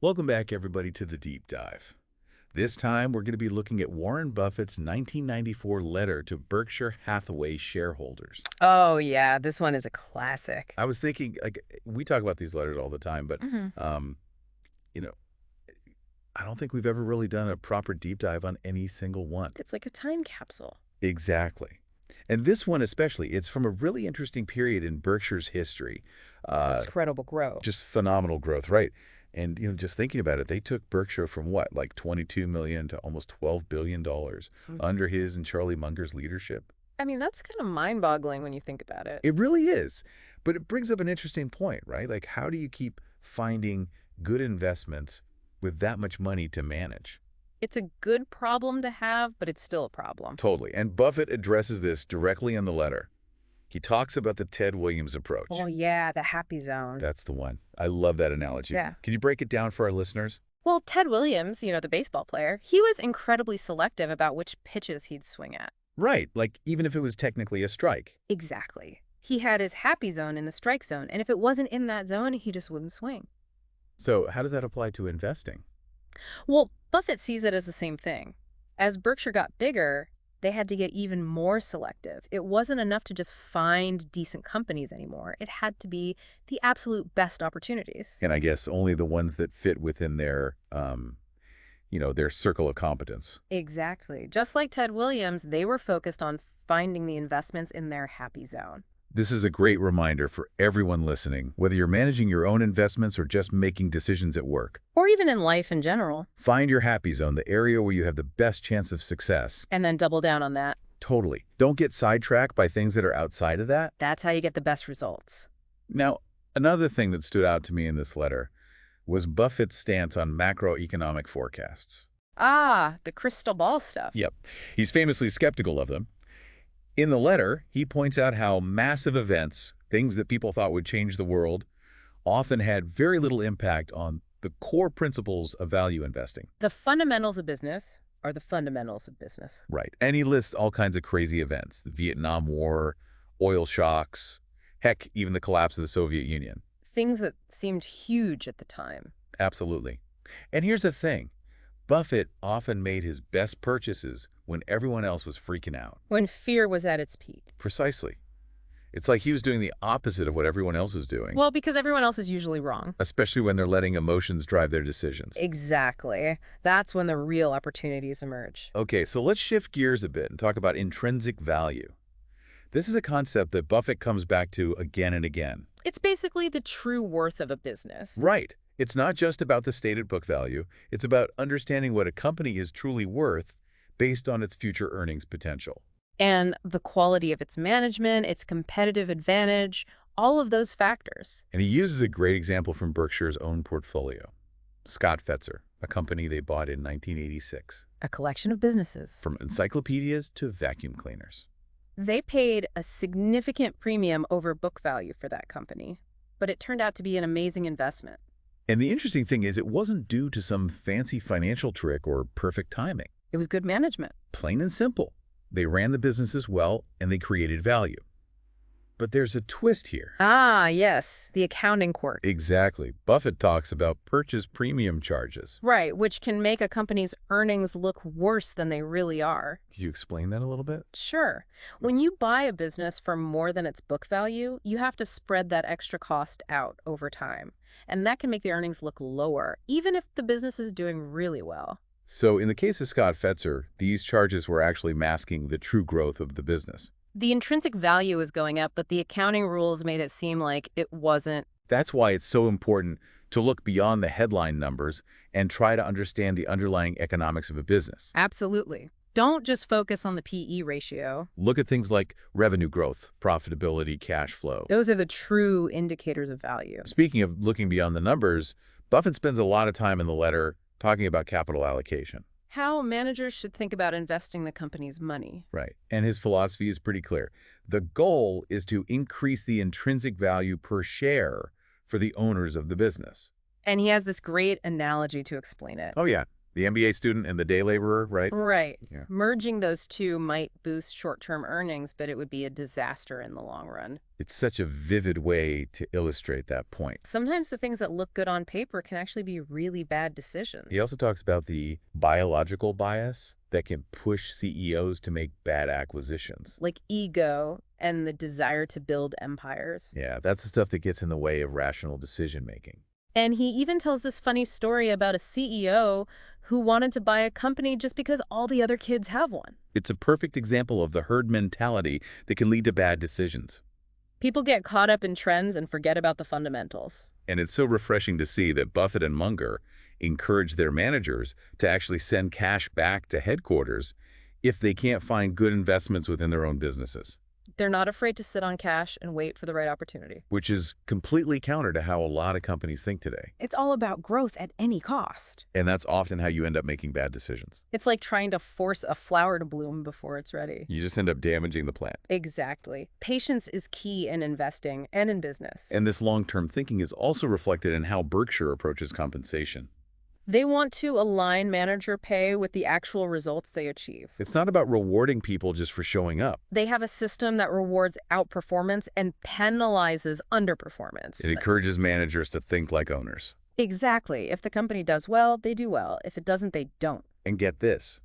Welcome back, everybody, to the Deep Dive. This time, we're going to be looking at Warren Buffett's 1994 letter to Berkshire Hathaway shareholders. Oh, yeah, this one is a classic. I was thinking, like, we talk about these letters all the time, but, hmm um, you know, I don't think we've ever really done a proper deep dive on any single one. It's like a time capsule. Exactly. And this one especially, it's from a really interesting period in Berkshire's history. Uh, Incredible growth. just phenomenal growth, right? And, just thinking about it, they took Berkshire from what, like 22 million to almost $12 billion Mm. under his and Charlie Munger's leadership. I mean, that's kind of mind-boggling when you think about it. It really is. But it brings up an interesting point, right? Like, how do you keep finding good investments with that much money to manage? It's a good problem to have, but it's still a problem. Totally. And Buffett addresses this directly in the letter. He talks about the Ted Williams approach. Oh, yeah, the happy zone. That's the one. I love that analogy. Yeah. Can you break it down for our listeners? Well, Ted Williams, the baseball player, he was incredibly selective about which pitches he'd swing at. Right. Like, even if it was technically a strike. Exactly. He had his happy zone in the strike zone, and if it wasn't in that zone, he just wouldn't swing. So how does that apply to investing? Well, Buffett sees it as the same thing. As Berkshire got bigger, they had to get even more selective. It wasn't enough to just find decent companies anymore. It had to be the absolute best opportunities. And I guess only the ones that fit within their circle of competence. Exactly. Just like Ted Williams, they were focused on finding the investments in their happy zone. This is a great reminder for everyone listening, whether you're managing your own investments or just making decisions at work. Or even in life in general. Find your happy zone, the area where you have the best chance of success. And then double down on that. Totally. Don't get sidetracked by things that are outside of that. That's how you get the best results. Now, another thing that stood out to me in this letter was Buffett's stance on macroeconomic forecasts. Ah, the crystal ball stuff. Yep. He's famously skeptical of them. In the letter, he points out how massive events, things that people thought would change the world, often had very little impact on the core principles of value investing. The fundamentals of business are the fundamentals of business. Right. And he lists all kinds of crazy events, the Vietnam War, oil shocks, heck, even the collapse of the Soviet Union. Things that seemed huge at the time. Absolutely. And here's the thing. Buffett often made his best purchases when everyone else was freaking out. When fear was at its peak. Precisely. It's like he was doing the opposite of what everyone else is doing. Well, because everyone else is usually wrong. Especially when they're letting emotions drive their decisions. Exactly. That's when the real opportunities emerge. Okay, so let's shift gears a bit and talk about intrinsic value. This is a concept that Buffett comes back to again and again. It's basically the true worth of a business. Right. It's not just about the stated book value. It's about understanding what a company is truly worth based on its future earnings potential. And the quality of its management, its competitive advantage, all of those factors. And he uses a great example from Berkshire's own portfolio. Scott Fetzer, a company they bought in 1986. A collection of businesses. From encyclopedias to vacuum cleaners. They paid a significant premium over book value for that company, but it turned out to be an amazing investment. And the interesting thing is it wasn't due to some fancy financial trick or perfect timing. It was good management. Plain and simple. They ran the businesses well and they created value. But there's a twist here. Ah, yes, the accounting quirk. Exactly. Buffett talks about purchase premium charges. Right, which can make a company's earnings look worse than they really are. Could you explain that a little bit? Sure. When you buy a business for more than its book value, you have to spread that extra cost out over time. And that can make the earnings look lower, even if the business is doing really well. So in the case of Scott Fetzer, these charges were actually masking the true growth of the business. The intrinsic value is going up, but the accounting rules made it seem like it wasn't. That's why it's so important to look beyond the headline numbers and try to understand the underlying economics of a business. Absolutely. Don't just focus on the PE ratio. Look at things like revenue growth, profitability, cash flow. Those are the true indicators of value. Speaking of looking beyond the numbers, Buffett spends a lot of time in the letter talking about capital allocation. How managers should think about investing the company's money. Right. And his philosophy is pretty clear. The goal is to increase the intrinsic value per share for the owners of the business. And he has this great analogy to explain it. Oh, yeah. The MBA student and the day laborer, right? Right. Yeah. Merging those two might boost short-term earnings, but it would be a disaster in the long run. It's such a vivid way to illustrate that point. Sometimes the things that look good on paper can actually be really bad decisions. He also talks about the biological bias that can push CEOs to make bad acquisitions. Like ego and the desire to build empires. Yeah, that's the stuff that gets in the way of rational decision-making. And he even tells this funny story about a CEO who wanted to buy a company just because all the other kids have one. It's a perfect example of the herd mentality that can lead to bad decisions. People get caught up in trends and forget about the fundamentals. And it's so refreshing to see that Buffett and Munger encourage their managers to actually send cash back to headquarters if they can't find good investments within their own businesses, They're not afraid to sit on cash and wait for the right opportunity. which is completely counter to how a lot of companies think today. It's all about growth at any cost. And that's often how you end up making bad decisions. It's like trying to force a flower to bloom before it's ready. You just end up damaging the plant. Exactly. Patience is key in investing and in business. And this long-term thinking is also reflected in how Berkshire approaches compensation. They want to align manager pay with the actual results they achieve. It's not about rewarding people just for showing up. They have a system that rewards outperformance and penalizes underperformance. It encourages managers to think like owners. Exactly. If the company does well, they do well. If it doesn't, they don't. And get this,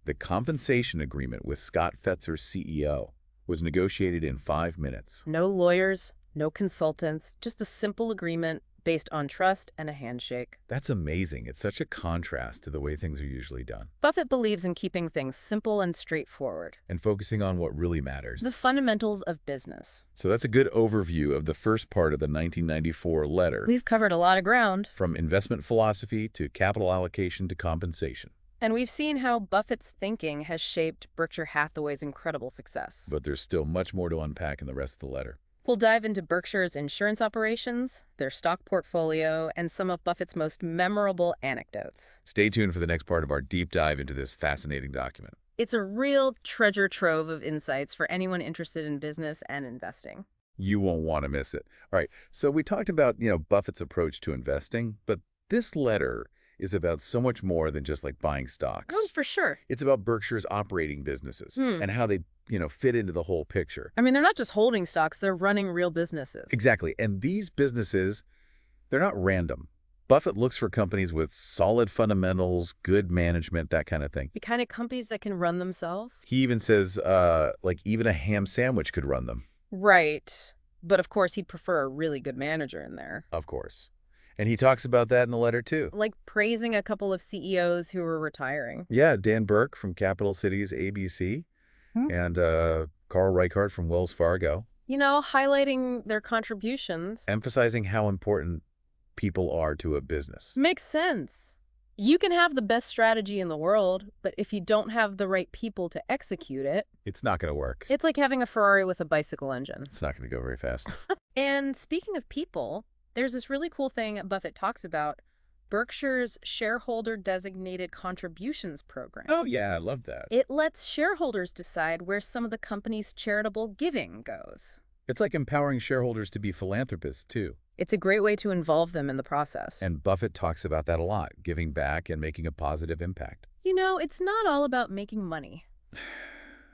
the compensation agreement with Scott Fetzer's CEO was negotiated in 5 minutes. No lawyers, no consultants, just a simple agreement based on trust and a handshake. That's amazing. It's such a contrast to the way things are usually done. Buffett believes in keeping things simple and straightforward. And focusing on what really matters. The fundamentals of business. So that's a good overview of the first part of the 1994 letter. We've covered a lot of ground. From investment philosophy to capital allocation to compensation. And we've seen how Buffett's thinking has shaped Berkshire Hathaway's incredible success. But there's still much more to unpack in the rest of the letter. We'll dive into Berkshire's insurance operations, their stock portfolio, and some of Buffett's most memorable anecdotes. Stay tuned for the next part of our deep dive into this fascinating document. It's a real treasure trove of insights for anyone interested in business and investing. You won't want to miss it. All right, so we talked about, Buffett's approach to investing, but this letter is about so much more than just like buying stocks. Oh, for sure. It's about Berkshire's operating businesses and how they, fit into the whole picture. I mean, they're not just holding stocks, they're running real businesses. Exactly. And these businesses, they're not random. Buffett looks for companies with solid fundamentals, good management, that kind of thing. The kind of companies that can run themselves? He even says, even a ham sandwich could run them. Right. But of course, he'd prefer a really good manager in there. Of course. And he talks about that in the letter, too. Like praising a couple of CEOs who were retiring. Yeah, Dan Burke from Capital Cities ABC and Carl Reichardt from Wells Fargo. Highlighting their contributions. Emphasizing how important people are to a business. Makes sense. You can have the best strategy in the world, but if you don't have the right people to execute it, It's not going to work. it's like having a Ferrari with a bicycle engine. It's not going to go very fast. And speaking of people, there's this really cool thing Buffett talks about, Berkshire's Shareholder Designated Contributions Program. Oh, yeah, I love that. It lets shareholders decide where some of the company's charitable giving goes. It's like empowering shareholders to be philanthropists, too. It's a great way to involve them in the process. And Buffett talks about that a lot, giving back and making a positive impact. It's not all about making money.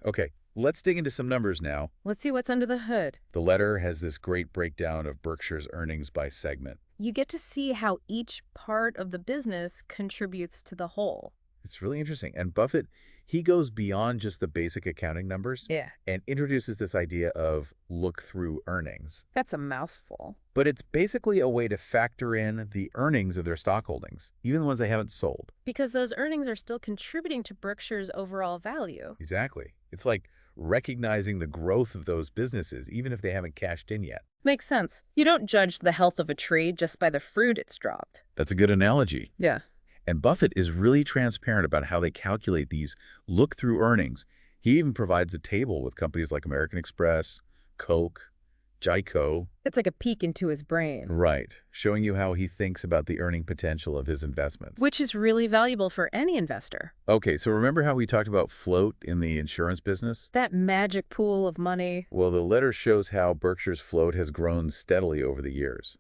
Okay, let's dig into some numbers now. Let's see what's under the hood. The letter has this great breakdown of Berkshire's earnings by segment. You get to see how each part of the business contributes to the whole. It's really interesting. And Buffett, he goes beyond just the basic accounting numbers Yeah. and introduces this idea of look-through earnings. That's a mouthful. But it's basically a way to factor in the earnings of their stock holdings, even the ones they haven't sold. Because those earnings are still contributing to Berkshire's overall value. Exactly. It's like recognizing the growth of those businesses, even if they haven't cashed in yet. Makes sense. You don't judge the health of a tree just by the fruit it's dropped. That's a good analogy. Yeah. And Buffett is really transparent about how they calculate these look-through earnings. He even provides a table with companies like American Express, Coke, Geico. It's like a peek into his brain. Right, showing you how he thinks about the earning potential of his investments. Which is really valuable for any investor. Okay, so remember how we talked about float in the insurance business? That magic pool of money. Well, the letter shows how Berkshire's float has grown steadily over the years,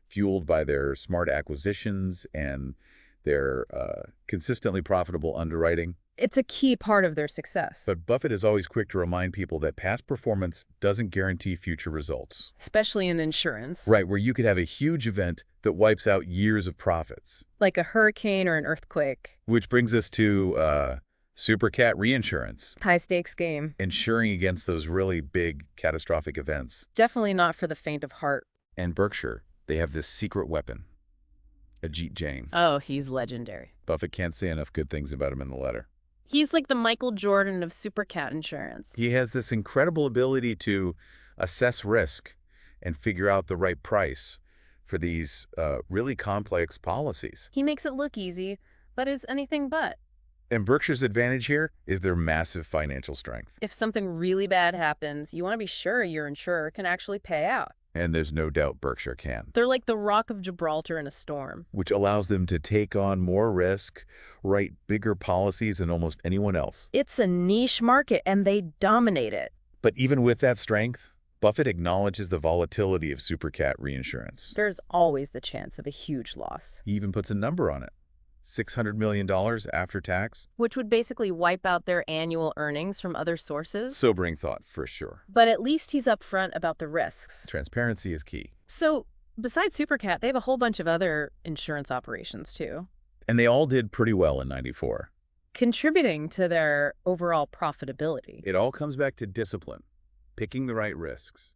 fueled by their smart acquisitions and their consistently profitable underwriting. It's a key part of their success, But Buffett is always quick to remind people that past performance doesn't guarantee future results. especially in insurance. Right, where you could have a huge event that wipes out years of profits. Like a hurricane or an earthquake. Which brings us to super cat reinsurance, High-stakes game. insuring against those really big catastrophic events. Definitely not for the faint of heart. And Berkshire, they have this secret weapon, Ajit Jain. Oh, he's legendary. Buffett can't say enough good things about him in the letter. He's like the Michael Jordan of super cat insurance. He has this incredible ability to assess risk and figure out the right price for these really complex policies. He makes it look easy, but is anything but. And Berkshire's advantage here is their massive financial strength. If something really bad happens, you want to be sure your insurer can actually pay out. And there's no doubt Berkshire can. They're like the Rock of Gibraltar in a storm. Which allows them to take on more risk, write bigger policies than almost anyone else. It's a niche market, and they dominate it. But even with that strength, Buffett acknowledges the volatility of super cat reinsurance. There's always the chance of a huge loss, He even puts a number on it. $600 million after tax. which would basically wipe out their annual earnings from other sources. Sobering thought, for sure. But at least he's upfront about the risks. Transparency is key. So, besides Supercat, they have a whole bunch of other insurance operations, too, And they all did pretty well in '94. contributing to their overall profitability. It all comes back to discipline, picking the right risks.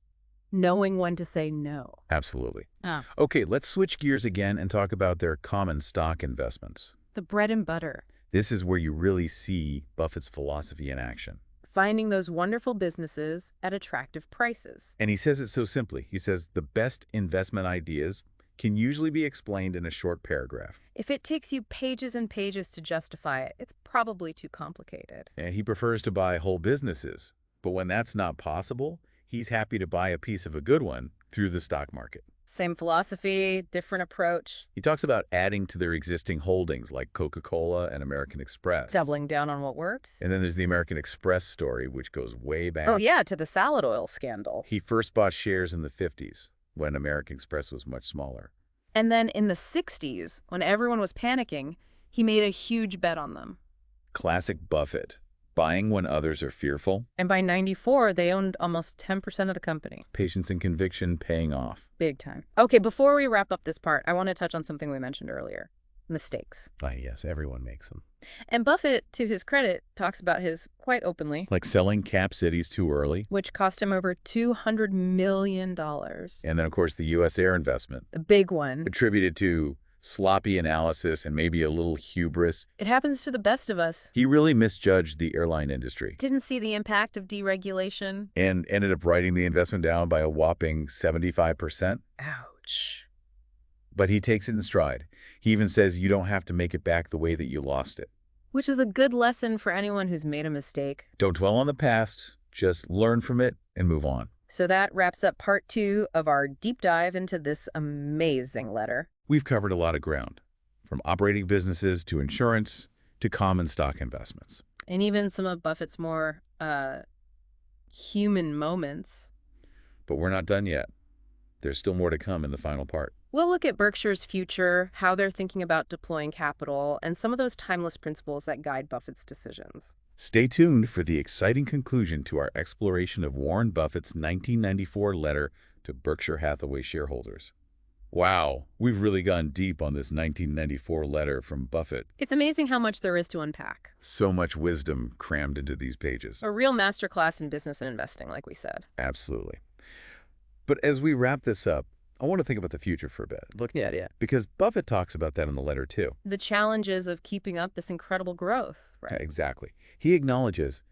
Knowing when to say no. Absolutely. Ah. Okay, let's switch gears again and talk about their common stock investments. The bread and butter. This is where you really see Buffett's philosophy in action. Finding those wonderful businesses at attractive prices. And he says it so simply. He says the best investment ideas can usually be explained in a short paragraph. If it takes you pages and pages to justify it, it's probably too complicated. And he prefers to buy whole businesses. But when that's not possible, he's happy to buy a piece of a good one through the stock market. Same philosophy, different approach. He talks about adding to their existing holdings like Coca-Cola and American Express. Doubling down on what works. And then there's the American Express story, which goes way back. Oh, yeah, to the salad oil scandal. He first bought shares in the 50s, when American Express was much smaller. And then in the 60s, when everyone was panicking, he made a huge bet on them. Classic Buffett, buying when others are fearful. And by 94, they owned almost 10% of the company. Patience and conviction paying off. Big time. Okay, before we wrap up this part, I want to touch on something we mentioned earlier. Mistakes. Ah, yes, everyone makes them. And Buffett, to his credit, talks about his quite openly, Like selling cap cities too early. which cost him over $200 million. And then, of course, the U.S. Air investment, The big one. attributed to sloppy analysis and maybe a little hubris. It happens to the best of us. He really misjudged the airline industry Didn't see the impact of deregulation. and ended up writing the investment down by a whopping 75%. Ouch. But he takes it in stride. He even says you don't have to make it back the way that you lost it. Which is a good lesson for anyone who's made a mistake. Don't dwell on the past, just learn from it and move on. So that wraps up part 2 of our deep dive into this amazing letter. We've covered a lot of ground, from operating businesses to insurance to common stock investments. And even some of Buffett's more human moments. But we're not done yet. There's still more to come in the final part. We'll look at Berkshire's future, how they're thinking about deploying capital, and some of those timeless principles that guide Buffett's decisions. Stay tuned for the exciting conclusion to our exploration of Warren Buffett's 1994 letter to Berkshire Hathaway shareholders. Wow, we've really gone deep on this 1994 letter from Buffett. It's amazing how much there is to unpack. So much wisdom crammed into these pages. A real masterclass in business and investing, like we said. Absolutely. But as we wrap this up, I want to think about the future for a bit. Look, Yeah. because Buffett talks about that in the letter too. The challenges of keeping up this incredible growth, right? Exactly. He acknowledges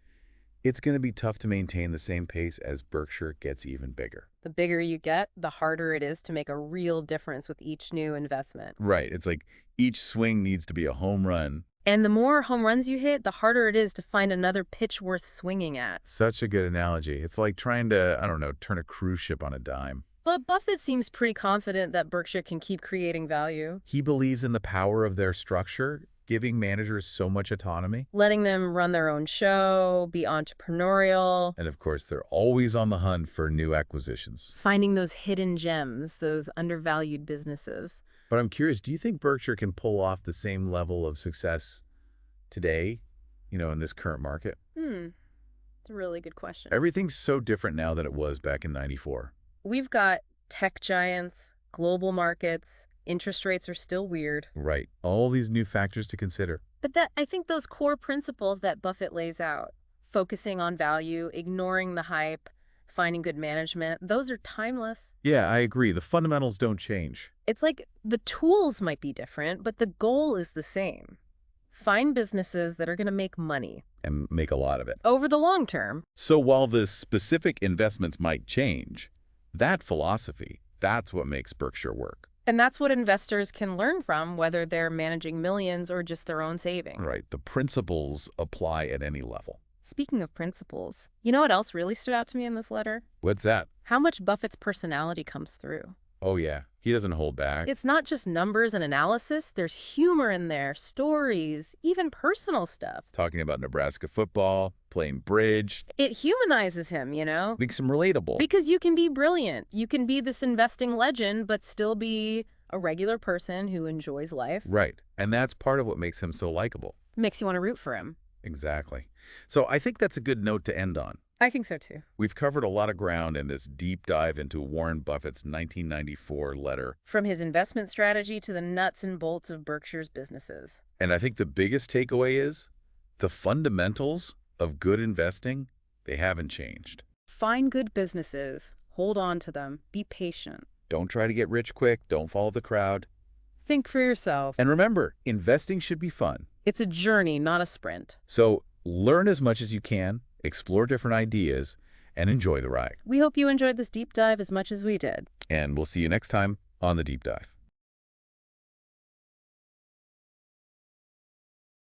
it's going to be tough to maintain the same pace as Berkshire gets even bigger. The bigger you get, the harder it is to make a real difference with each new investment. Right. It's like each swing needs to be a home run. And the more home runs you hit, the harder it is to find another pitch worth swinging at. Such a good analogy. It's like trying to, I don't know, turn a cruise ship on a dime. But Buffett seems pretty confident that Berkshire can keep creating value. He believes in the power of their structure, giving managers so much autonomy. Letting them run their own show, be entrepreneurial. And of course, they're always on the hunt for new acquisitions. Finding those hidden gems, those undervalued businesses. But I'm curious, do you think Berkshire can pull off the same level of success today, in this current market? It's a really good question. Everything's so different now than it was back in '94. We've got tech giants, global markets, interest rates are still weird. Right. All these new factors to consider. But I think those core principles that Buffett lays out, focusing on value, ignoring the hype, finding good management, those are timeless. Yeah, I agree. The fundamentals don't change. It's like the tools might be different, but the goal is the same. Find businesses that are going to make money And make a lot of it. over the long term. So while the specific investments might change, that philosophy, that's what makes Berkshire work. And that's what investors can learn from, whether they're managing millions or just their own savings. Right. The principles apply at any level. Speaking of principles, you know what else really stood out to me in this letter? What's that? How much Buffett's personality comes through. Oh, yeah. He doesn't hold back. It's not just numbers and analysis. There's humor in there, stories, even personal stuff. Talking about Nebraska football, playing bridge. It humanizes him, Makes him relatable. Because you can be brilliant. You can be this investing legend, but still be a regular person who enjoys life. Right. And that's part of what makes him so likable. Makes you want to root for him. Exactly. So I think that's a good note to end on. I think so, too. We've covered a lot of ground in this deep dive into Warren Buffett's 1994 letter. From his investment strategy to the nuts and bolts of Berkshire's businesses. And I think the biggest takeaway is the fundamentals of good investing, they haven't changed. Find good businesses. Hold on to them. Be patient. Don't try to get rich quick. Don't follow the crowd. Think for yourself. And remember, investing should be fun. It's a journey, not a sprint. So learn as much as you can, explore different ideas, and enjoy the ride. We hope you enjoyed this deep dive as much as we did. And we'll see you next time on The Deep Dive.